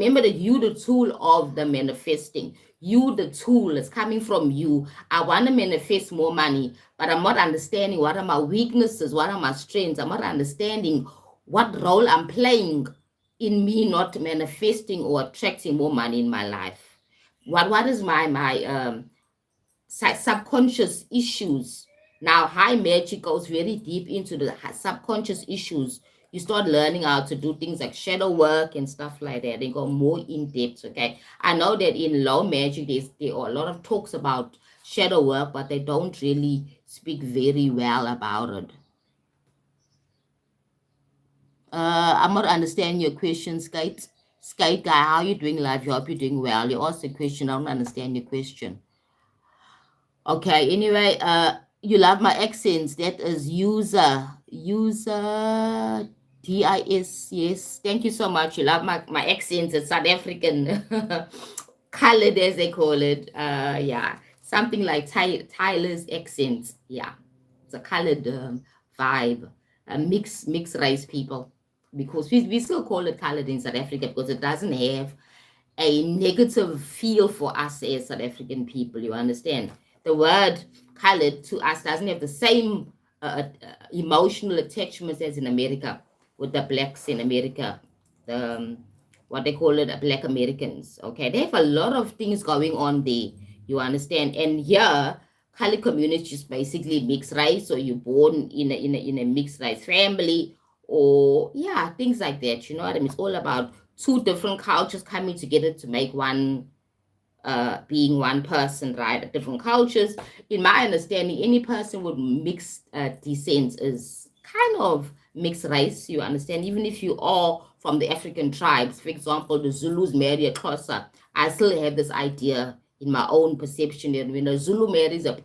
Remember that you the tool of the manifesting. You the tool is coming from you. I want to manifest more money, but I'm not understanding what are my weaknesses, what are my strengths. I'm not understanding what role I'm playing in me not manifesting or attracting more money in my life. What is my subconscious issues. Now, high magic goes very deep into the subconscious issues. You start learning how to do things like shadow work and stuff like that. They go more in depth. Okay, I know that in low magic there are a lot of talks about shadow work, but they don't really speak very well about it. I'm not understanding your question, Skate guy. How you doing, live? You hope you're doing well. You asked a question. I don't understand your question. Okay, anyway, you love my accents. That is user DIS. Yes, thank you so much. You love my accents. It's South African colored, as they call it. Yeah, something like Tyler's accent. Yeah, it's a colored vibe. Mixed race people, because we still call it colored in South Africa because it doesn't have a negative feel for us as South African people. You understand? The word colored to us doesn't have the same emotional attachments as in America, with the blacks in America, the what they call it, Black Americans. Okay, they have a lot of things going on there. You understand? And here, colored community is basically mixed race. So you're born in a mixed race family, or yeah, things like that. You know what I mean? It's all about two different cultures coming together to make one, being one person, right? Different cultures. In my understanding, any person with mixed descent is kind of mixed race. You understand? Even if you are from the African tribes, for example, the Zulus marry a Xhosa, I still have this idea in my own perception that when a Zulu marries a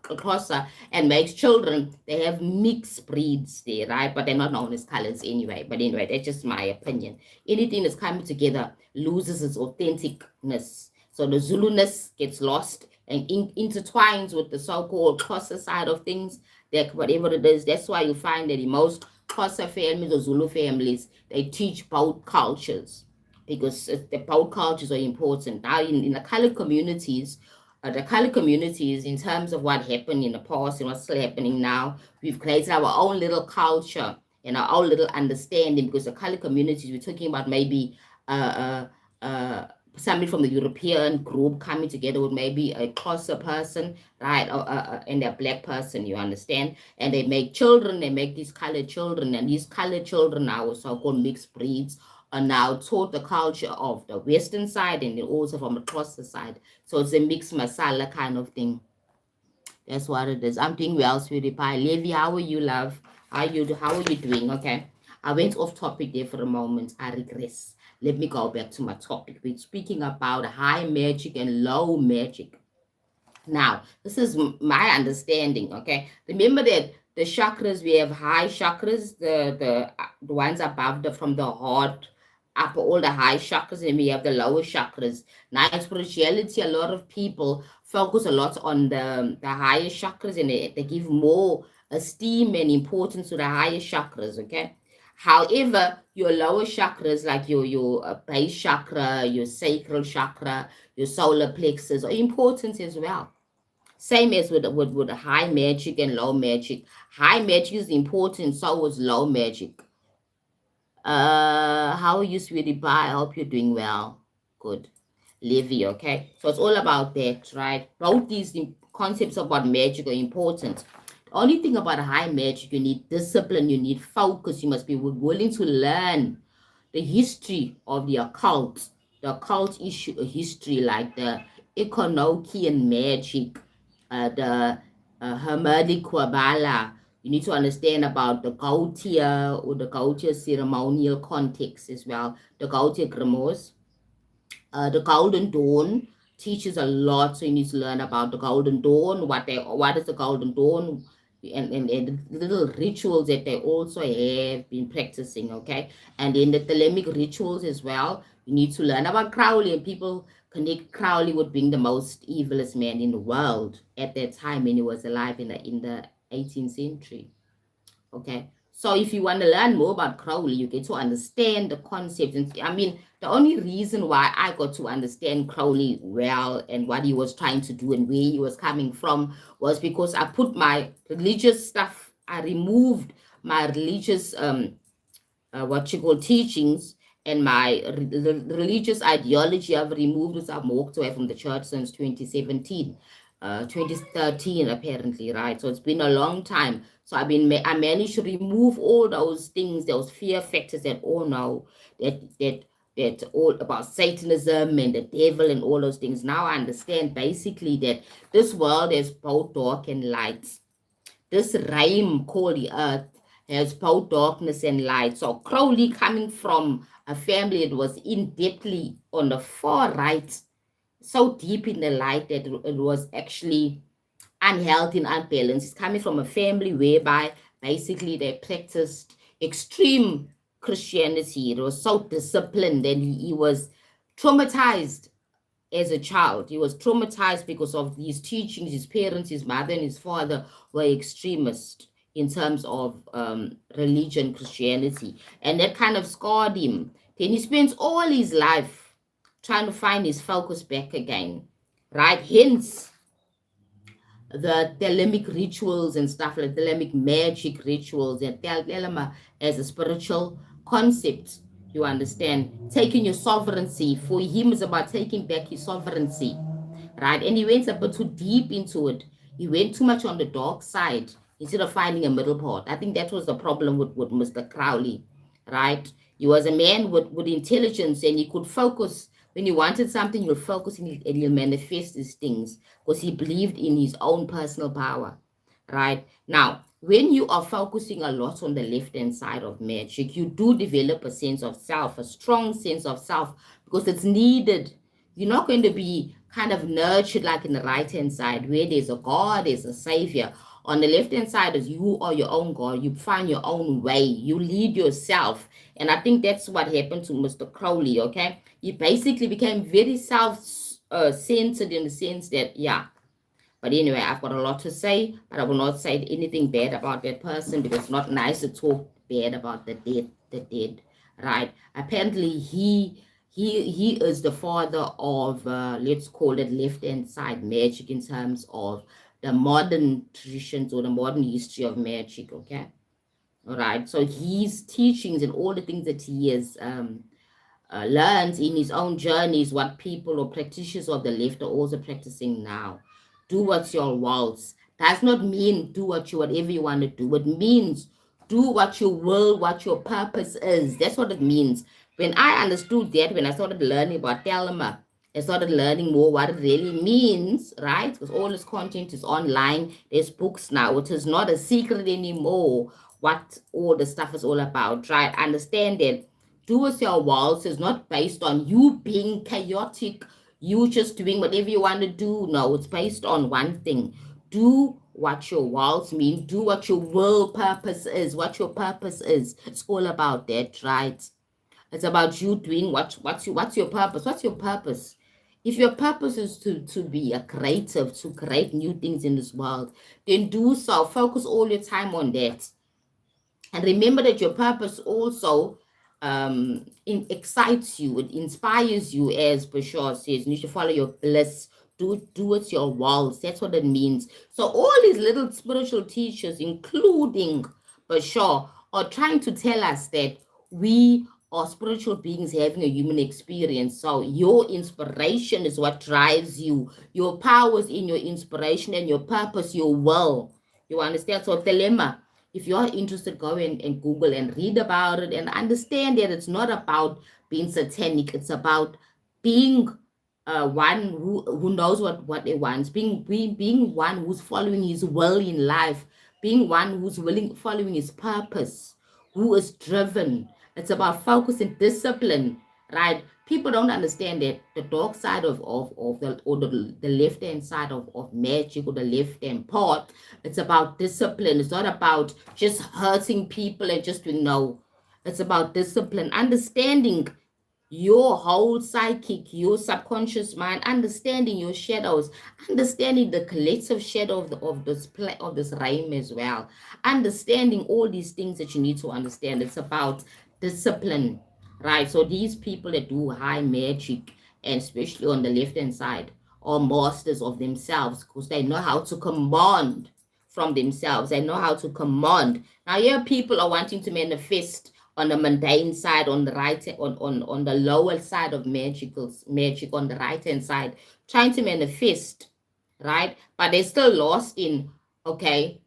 Xhosa and makes children, they have mixed breeds there, right? But they're not known as colors anyway. But anyway, that's just my opinion. Anything that's coming together loses its authenticness. So the Zuluness gets lost and intertwines with the so-called Xhosa side of things, that whatever it is. That's why you find that in most Xhosa families or Zulu families, they teach both cultures, because the both cultures are important. Now, in the colored communities, in terms of what happened in the past and what's still happening now, we've created our own little culture and our own little understanding, because the colored communities, we're talking about maybe somebody from the European group coming together with maybe a Xhosa person, right, and a black person, you understand? And they make children, they make these colored children, and these colored children now, so-called mixed breeds, are now taught the culture of the Western side and then also from the Xhosa side. So it's a mixed masala kind of thing. That's what it is. I'm doing well, sweetie pie. Levi, how are you, love? How are you doing? Okay. I went off topic there for a moment. I regress. Let me go back to my topic. We're speaking about high magic and low magic. Now, this is my understanding, okay? Remember that the chakras, we have high chakras, the ones above from the heart up, all the high chakras, and we have the lower chakras. Now, in spirituality, a lot of people focus a lot on the higher chakras, and they give more esteem and importance to the higher chakras, okay? However, your lower chakras, like your base chakra, your sacral chakra, your solar plexus, are important as well. Same as with high magic and low magic. High magic is important, so is low magic. How are you, sweetie pie? I hope you're doing well. Good. Livy, okay? So it's all about that, right? Both these concepts about magic are important. The only thing about high magic, you need discipline, you need focus, you must be willing to learn the history of the occult history, like the Enochian magic, the Hermetic Kabbalah. You need to understand about the Gautier or the Gautier ceremonial context as well, the Gautier grimoires. The Golden Dawn teaches a lot, so you need to learn about the Golden Dawn, what is the Golden Dawn, and the little rituals that they also have been practicing, okay? And then the Thelemic rituals as well. You need to learn about Crowley, and people connect Crowley with being the most evilest man in the world at that time when he was alive in the 18th century. Okay, So if you want to learn more about Crowley, you get to understand the concept. And I mean, the only reason why I got to understand Crowley well and what he was trying to do and where he was coming from was because I put my religious stuff, I removed my religious what you call teachings and my religious ideology I've removed as I've walked away from the church since 2017, 2013 apparently, right? So it's been a long time. So I managed to remove all those things, those fear factors that all know that all about Satanism and the devil and all those things. Now I understand basically that this world is both dark and light. This realm called the earth has both darkness and light. So Crowley, coming from a family that was in depthly on the far right, so deep in the light that it was actually unhealthy and unbalanced. He's coming from a family whereby basically they practiced extreme Christianity. It was so disciplined and he was traumatized as a child. He was traumatized because of these teachings. His parents, his mother, and his father were extremists in terms of religion, Christianity, and that kind of scarred him. Then he spends all his life trying to find his focus back again, right? Hence, the Thelemic rituals and stuff like Thelemic magic rituals and Thelema as a spiritual concept. You understand? Taking your sovereignty. For him, is about taking back his sovereignty, right? And he went a bit too deep into it. He went too much on the dark side instead of finding a middle part. I think that was the problem with Mr. Crowley, right? He was a man with intelligence and he could focus. When he wanted something, he'll focus and he'll manifest these things because he believed in his own personal power, right? Now, when you are focusing a lot on the left-hand side of magic, you do develop a sense of self, a strong sense of self, because it's needed. You're not going to be kind of nurtured like in the right-hand side where there's a God, there's a savior. On the left-hand side is you are your own God. You find your own way. You lead yourself. And I think that's what happened to Mr. Crowley, okay? He basically became very self-centered in the sense that, yeah. But anyway, I've got a lot to say, but I will not say anything bad about that person because it's not nice to talk bad about the dead, right? Apparently, he is the father of let's call it left-hand side magic in terms of the modern traditions or the modern history of magic, okay? All right. So his teachings and all the things that he has learns in his own journeys what people or practitioners of the left are also practicing now. Do what's your waltz. Does not mean do whatever you want to do. It means do what you will, what your purpose is. That's what it means. When I understood that, when I started learning about Telema, I started learning more what it really means, right? Because all this content is online. There's books now. It is not a secret anymore what all the stuff is all about, right? Understand that do as your waltz is not based on you being chaotic, you just doing whatever you want to do. No, it's based on one thing. Do what your waltz mean. Do what your will purpose is. What your purpose is. It's all about that, right? It's about you doing what's your purpose. What's your purpose? If your purpose is to be a creative, to create new things in this world, then do so. Focus all your time on that. And remember that your purpose also excites you, it inspires you, as Bashar says. You should follow your bliss. Do it your walls. That's what it means. So all these little spiritual teachers, including Bashar, are trying to tell us that we are spiritual beings having a human experience. So your inspiration is what drives you. Your power is in your inspiration and your purpose, your will. You understand? So dilemma. If you're interested, go and Google and read about it and understand that it's not about being satanic. It's about being one who knows what they want, being one who's following his will in life, being one who's following his purpose, who is driven. It's about focus and discipline, right? People don't understand that the dark side of the left hand side of magic or the left hand part. It's about discipline. It's not about just hurting people and just doing no. It's about discipline, understanding your whole psychic, your subconscious mind, understanding your shadows, understanding the collective shadow of this realm as well, understanding all these things that you need to understand. It's about discipline, right? So these people that do high magic, and especially on the left hand side, are masters of themselves because they know how to command from themselves. They know how to command. Now, here people are wanting to manifest on the mundane side, on the right, on the lower side of magic on the right hand side, trying to manifest, right? But they're still lost in, okay,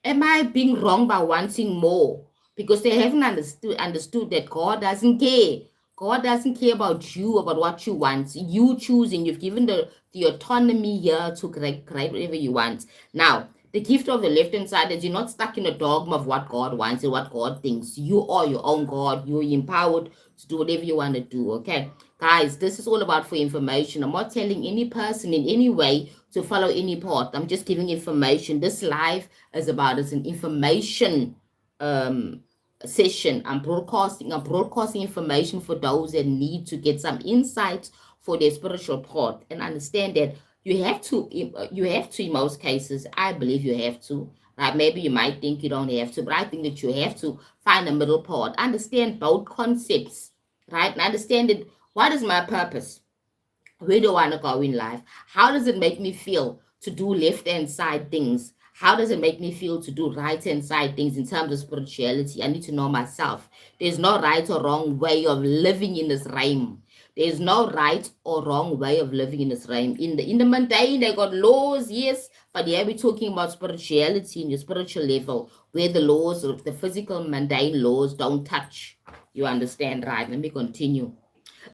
am I being wrong by wanting more? Because they haven't understood that God doesn't care. God doesn't care about you, about what you want. You choosing, you've given the autonomy here to create whatever you want. Now, the gift of the left hand side is you're not stuck in a dogma of what God wants and what God thinks. You are your own God. You're empowered to do whatever you want to do. Okay, guys, this is all about for information. I'm not telling any person in any way to follow any path. I'm just giving information. This live is about it's an information session. I'm broadcasting information for those that need to get some insight for their spiritual path and understand that you have to in most cases. I believe you have to, right? Maybe you might think you don't have to, but I think that you have to find a middle path, understand both concepts, right? And understand that what is my purpose, where do I want to go in life, how does it make me feel to do left hand side things, how does it make me feel to do right hand side things in terms of spirituality. I need to know myself. There's no right or wrong way of living in this realm. There's no right or wrong way of living in this realm. In the mundane, they got laws, yes, but yeah, we're talking about spirituality in your spiritual level, where the laws, the physical mundane laws don't touch. You understand, right? Let me continue.